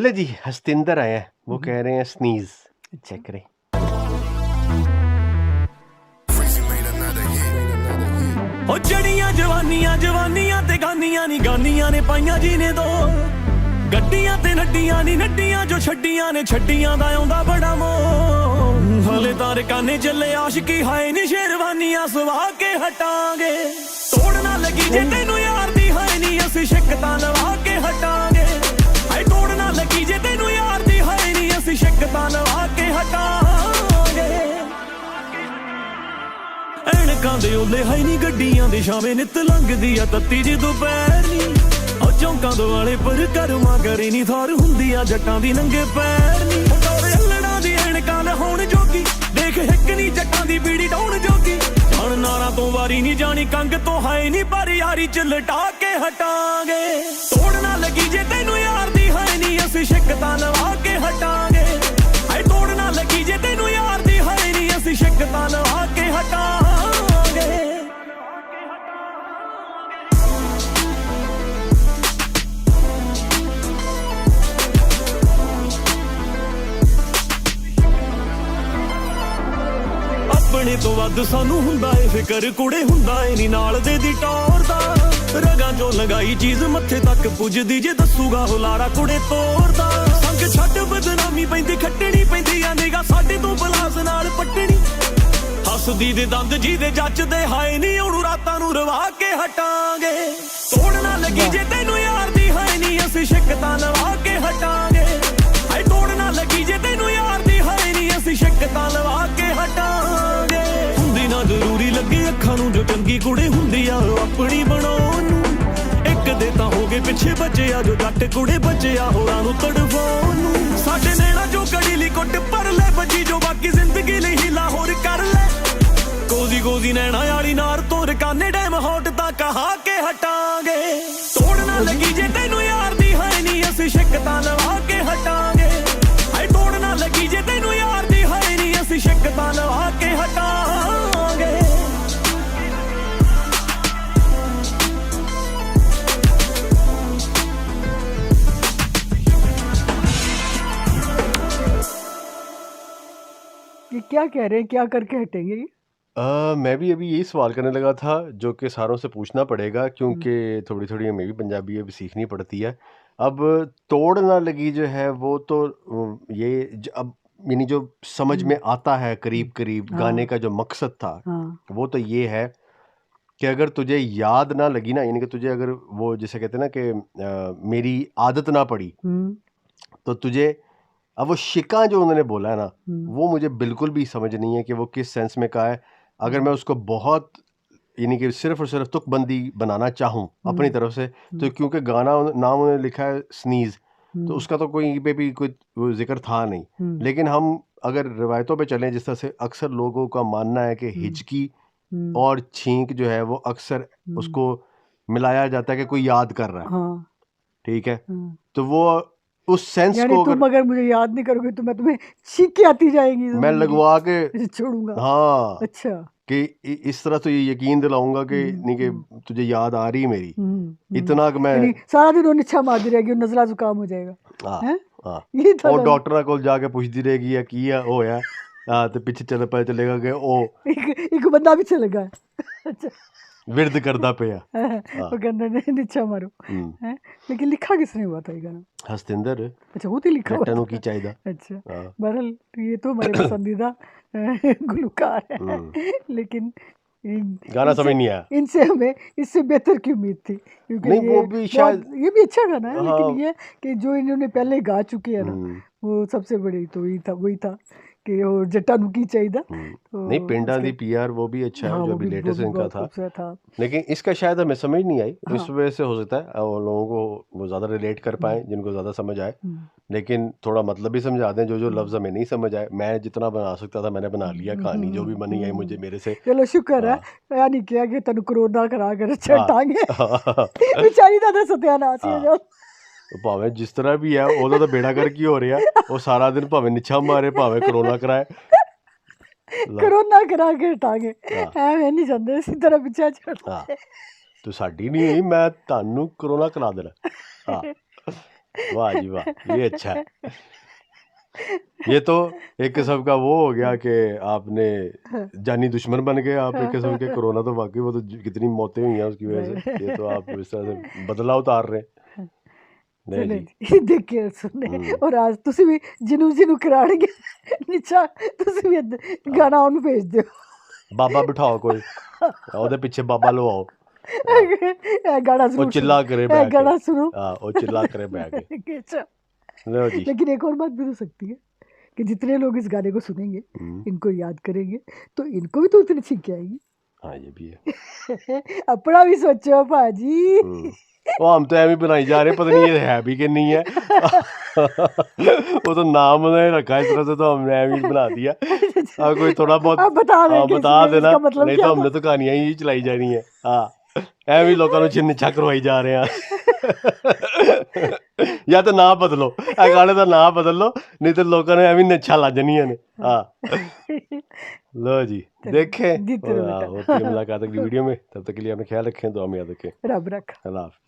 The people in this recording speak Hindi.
ले जी हस्तिंदर आए हैं, वो कह रहे हैं स्नीज चेक करें। ओ जड़ियां जवानियां जवानियां ते गानियां नी गानियां ने पाइयां जी ने दो गड्डियां ते नड्डियां नी नड्डियां जो छड्डियां ने छड्डियां दा आउंदा बड़ा मोह हले तारे काने चले आशिकी हाय नी शेरवानियां सवा के हटांगे तोड़ना लगी जे तेनू यार दी हाय नी असी शिकतां लवा के हटांगे हाय तोड़ना लगी जे तेनू यार दी हाय नी असी शिकतां लवा के हटांगे ਐਨਕਾਂ ਦੇ ਓਲੇ ਹਾਈ ਨੀ ਗੱਡੀਆਂ ਦੇ ਸ਼ਾਵੇਂ ਨਿਤ ਲੰਘਦੀ ਆ ਤੱਤੀ ਜੀ ਦੁਪਹਿਰ ਨੀ ਉਹ ਚੌਂਕਾਂ ਦੇ ਵਾਲੇ ਪਰ ਕਰਮਾ ਕਰੇ ਨੀ ਥਾਰ ਹੁੰਦੀ ਆ ਜੱਟਾਂ ਦੀ ਨੰਗੇ ਪੈਰ ਨੀ ਡੋਰੇ ਹੱਲਣਾ ਦੀ ਐਨਕਾਂ ਨਾ ਹੋਣ ਜੋਗੀ ਦੇਖ ਹਿੱਕ ਨੀ ਜੱਟਾਂ ਦੀ ਬੀੜੀ ਡਾਉਣ ਜੋਗੀ ਜਾਣ ਨਾਰਾਂ ਤੋਂ ਵਾਰੀ ਨੀ ਜਾਣੀ ਕੰਗ ਤੋਂ ਹਾਏ ਨੀ ਪਰ ਯਾਰੀ ਚ ਲਟਾ ਕੇ ਹਟਾਂਗੇ ਤੋੜਨਾ ਲੱਗੀ ਜੇ ਤੈਨੂੰ ਯਾਰ ਦੀ ਹਾਏ ਨੀ ਅਸੀਂ ਸ਼ਿਕਤਾਂ ਲਵਾ ਕੇ ਹਟਾਂਗੇ ਹਾਏ ਤੋੜਨਾ ਲੱਗੀ ਜੇ ਤੈਨੂੰ ਯਾਰ ਦੀ ਹਾਏ ਨੀ ਅਸੀਂ ਸ਼ਿਕਤਾਂ ਲਵਾ ਕੇ ਹਟਾਂਗੇ ਆਪਣੇ ਤੋਂ ਵੱਧ ਸਾਨੂੰ ਹੁੰਦਾ ਏ ਫਿਕਰ ਕੁੜੇ ਹੁੰਦਾ ਏ ਨੀ ਨਾਲ ਦੇ ਦੀ ਟੌਰ ਦਾ ਰਗਾਂ ਚੋਂ ਲਗਾਈ ਚੀਜ਼ ਮੱਥੇ ਤੱਕ ਪੁੱਜਦੀ ਜੇ ਦੱਸੂਗਾ ਹੁਲਾਰਾ ਕੁੜੇ ਤੋਰਦਾ ਸੰਗ ਛੱਡ ਬਦਨਾਮੀ ਪੈਂਦੀ ਖੱਟਣੀ ਪੈਂਦੀ ਆ ਨਿਗਾ ਸਾਡੇ ਤੋਂ ਬਲਾਸ ਨਾਲ ਪੱਟਣੀ ਹੱਸਦੀ ਦੇ ਦੰਦ ਜੀ ਦੇ ਜੱਚਦੇ ਹਾਏ ਨੀ ਉਹਨੂੰ ਰਾਤਾਂ ਨੂੰ ਰਵਾ ਕੇ ਹਟਾਂਗੇ ਤੋੜਨਾ ਲੱਗੀ ਜੇ ਤੈਨੂੰ ਯਾਰ ਦੀ ਹਾਏ ਨੀ ਅਸੀਂ ਸ਼ਿਕਤਾਂ ਲਵਾ ਕੇ ਹਟਾਂਗੇ ਹਾਏ ਤੋੜਨਾ ਲੱਗੀ ਜੇ ਤੈਨੂੰ ਯਾਰ ਦੀ ਹਾਏ ਨੀ ਅਸੀਂ ਸ਼ਿਕਤਾਂ ਲਵਾ ਕੇ ਹਟਾਂਗੇ ਹੁੰਦੀ ਨਾ ਜ਼ਰੂਰੀ ਲੱਗੇ ਅੱਖਾਂ ਨੂੰ ਜੋ ਚੰਗੀ ਕੁੜੇ ਹੁੰਦੀ ਆ ਆਪਣੀ ਬਣਾਉਣ ਨੂੰ ਇੱਕ ਦੇ ਤਾਂ ਹੋ ਗਏ ਪਿੱਛੇ ਬੱਚਿਆ ਜੋ ਜੱਟ ਕੁੜੇ ਬੱਚਿਆ ਹੋਰਾਂ ਨੂੰ ਤੜਫਾਉਣ ਨੂੰ ਸਾਡੇ ਨੈਣਾ ਜੋ ਕੜੀ ਲਈ ਕੁੱਟ ਪਰ ਲੈ ਬੱਜੀ ਜੋ ਬਾਕੀ ਜ਼ਿੰਦਗੀ ਲਈ ਹੀਲਾ ਹੋਰ ਕਰ ਲੈ ਕੋਜ਼ੀ ਕੋਜ਼ੀ ਨੈਣਾ ਵਾਲੀ ਨਾਰ ਤੋਂ ਰਕਾਨੇ ਡੈਮ ਹੌਟ ਤਾਂ ਕਹਾ ਕੇ ਹਟਾਂਗੇ ਤੋੜਨਾ ਲੱਗੀ ਜੇ ਤੈਨੂੰ ਯਾਰ ਦੀ ਹਾਏ ਨੀ ਅਸੀਂ ਸ਼ਿਕਤਾਂ ਲਵਾ ਕੇ ਹਟਾਂਗੇ ਹਾਏ ਤੋੜਨਾ ਲੱਗੀ ਜੇ ਤੈਨੂੰ ਯਾਰ ਦੀ ਹਾਏ ਨੀ ਅਸੀਂ ਸ਼ਿਕਤਾਂ ਲਵਾ ਕੇ ਹਟਾਂਗੇ ये क्या कह रहे हैं, क्या करके हटेंगे ये? मैं भी अभी यही सवाल करने लगा था, जो कि सारों से पूछना पड़ेगा क्योंकि थोड़ी थोड़ी हमें भी पंजाबी अभी सीखनी पड़ती है। अब तोड़ ना लगी जो है वो तो ये अब यानी जो समझ में आता है करीब करीब गाने का जो मकसद था हाँ वो तो ये है कि अगर तुझे याद ना लगी ना, यानी कि तुझे अगर वो जैसे कहते हैं ना कि मेरी आदत ना पड़ी तो तुझे अब वो शिका जो उन्होंने बोला है ना वो मुझे बिल्कुल भी समझ नहीं है कि वो किस सेंस में कहा है। अगर मैं उसको बहुत यानी कि सिर्फ और सिर्फ तुकबंदी बनाना चाहूँ अपनी तरफ से तो क्योंकि गाना नाम उन्होंने लिखा है स्नीज तो उसका तो कोई पे भी कोई वो जिक्र था नहीं। लेकिन हम अगर रिवायतों पे चलें जिस तरह से अक्सर लोगों का मानना है कि हिचकी और छींक जो है वो अक्सर उसको मिलाया जाता है कि कोई याद कर रहा है, हाँ ठीक है, तो वो उस सेंस यानी को तुम अगर मुझे याद नहीं करोगे तो मैं तुम्हें चीखें आती जाएंगी तो मैं लगवा के छोड़ूंगा। हाँ अच्छा कि इस तरह तो ये यकीन दिलाऊंगा कि नहीं कि तुझे याद आ रही है मेरी इतना कि मैं यानी सारा दिन वो निछा मारती रहेगी, नजला जुकाम हो जाएगा। हाँ हैं? हाँ ये था और डॉक्टर को जाके पूछती रहेगी या की है हो या तो पीछे चले पता चलेगा कि ओ एक बंदा भी चलेगा। अच्छा विरद करदा पे वो कहते हैं निछा मारो हैं? लेकिन लिखा किसने हुआ था ये गाना? हस्तिंदर अच्छा वो तो लिखा हुआ जट्टानू था। की चाहिदा। अच्छा हाँ। बहरहाल ये तो हमारे पसंदीदा गुलकार है लेकिन गाना समझ नहीं आया इनसे हमें इससे बेहतर की उम्मीद थी क्योंकि नहीं, वो ये भी शायद ये भी अच्छा गाना है हाँ। लेकिन ये कि जो इन्होंने पहले गा चुके हैं ना वो सबसे बड़ी तो वही था कि वो जट्टानू की चाहिदा। तो नहीं पिंडा दी पीआर वो भी अच्छा है हाँ, जो वो अभी भी लेटेस्ट इनका बहुत था, खूबसूरत था। लेकिन इसका शायद हमें समझ नहीं आई हाँ। इस वजह से हो सकता है और लोगों को वो ज़्यादा रिलेट कर पाए जिनको ज़्यादा समझ आए, लेकिन थोड़ा मतलब भी समझा दें जो लफ्ज़ हमें नहीं समझ आए। मैं जितना बना सकता था मैंने बना लिया, कहानी जो भी बनी आई मुझे मेरे से। चलो शुक्र है यानी किया कि तनु कोरोना करा कर छटांगे हाँ। बेचारी दा सत्यानाश ही हो जाओ। भावें जिस तरह भी है ਉਹਦਾ ਤਾਂ ਬੇੜਾ ਕਰ ਕੀ ਹੋ ਰਿਹਾ ਉਹ ਸਾਰਾ ਦਿਨ ਭਾਵੇਂ ਨਿਛਾ ਮਾਰੇ ਭਾਵੇਂ ਕਰੋਨਾ ਕਰਾਏ कोरोना करा के हटांगे ਐਵੇਂ ਨਹੀਂ ਜਾਂਦੇ ਇਸੇ ਤਰ੍ਹਾਂ ਪਿੱਛੇ ਛੱਡ ਹਾਂ ਤੂੰ ਸਾਡੀ ਨਹੀਂ ਹੋਈ ਮੈਂ ਤੁਹਾਨੂੰ ਕਰੋਨਾ ਕਰਾ ਦੇਣਾ। ਹਾਂ वाह जी वाह, ये अच्छा है। ये तो एक किस्म का वो हो गया कि आपने जानी दुश्मन बन गए आप एक किस्म के। कोरोना तो वाकई वो तो कितनी मौतें हुई हैं उसकी वजह से। ये तो आप इस तरह से बदला उतार रहे हैं। नहीं चले जी। जी देखिए सुने और आज ਤੁਸੀਂ ਵੀ ਜਿਹਨੂੰ ਕਰਾਣਗੇ ਨਿਸ਼ਾ ਤੁਸੀਂ ਵੀ ਗਾਣਾ ਉਹਨੂੰ ਭੇਜ ਦਿਓ बाबा बिठाओ कोई, ਉਹਦੇ ਪਿੱਛੇ बाबा ਲਵਾਓ, ਇਹ ਗਾਣਾ ਉਹ ਜ਼ਰੂਰ चिल्ला करे ਇਹ बैठ गाना के, सुनो हाँ वो चिल्ला करे बैठ के। अच्छा लो जी। लेकिन एक और बात भी हो सकती है कि जितने लोग इस गाने को सुनेंगे इनको याद करेंगे तो इनको भी तो उतनी छींकें आएगी। हाँ ये भी है। अपना भी सोचो भाजी। वो हम तो एवं बनाई जा रहे, पता नहीं ये है भी कि नहीं है। वो तो नाम उन्होंने रखा इस तरह से, तो हमने एवं ही बना दिया। कोई थोड़ा बहुत आप बता दें कि बता इसमें देना, इसका मतलब नहीं क्या तो हमने तो कहानियां ही चलाई जानी है। हाँ एवं ही लोगों को निच्छा करवाई जा रहे हैं। या तो ना बदलो, गाने का ना बदल लो, नहीं तो लोगों ने एवं निच्छा ला जानिया ने। हाँ लो जी, देखें जीते रहो बेटा। होती है मुलाकात अगली वीडियो में। तब तक के लिए अपना ख्याल रखें, दुआ में याद रखें। रब रखा। अल्लाह हाफ़िज़।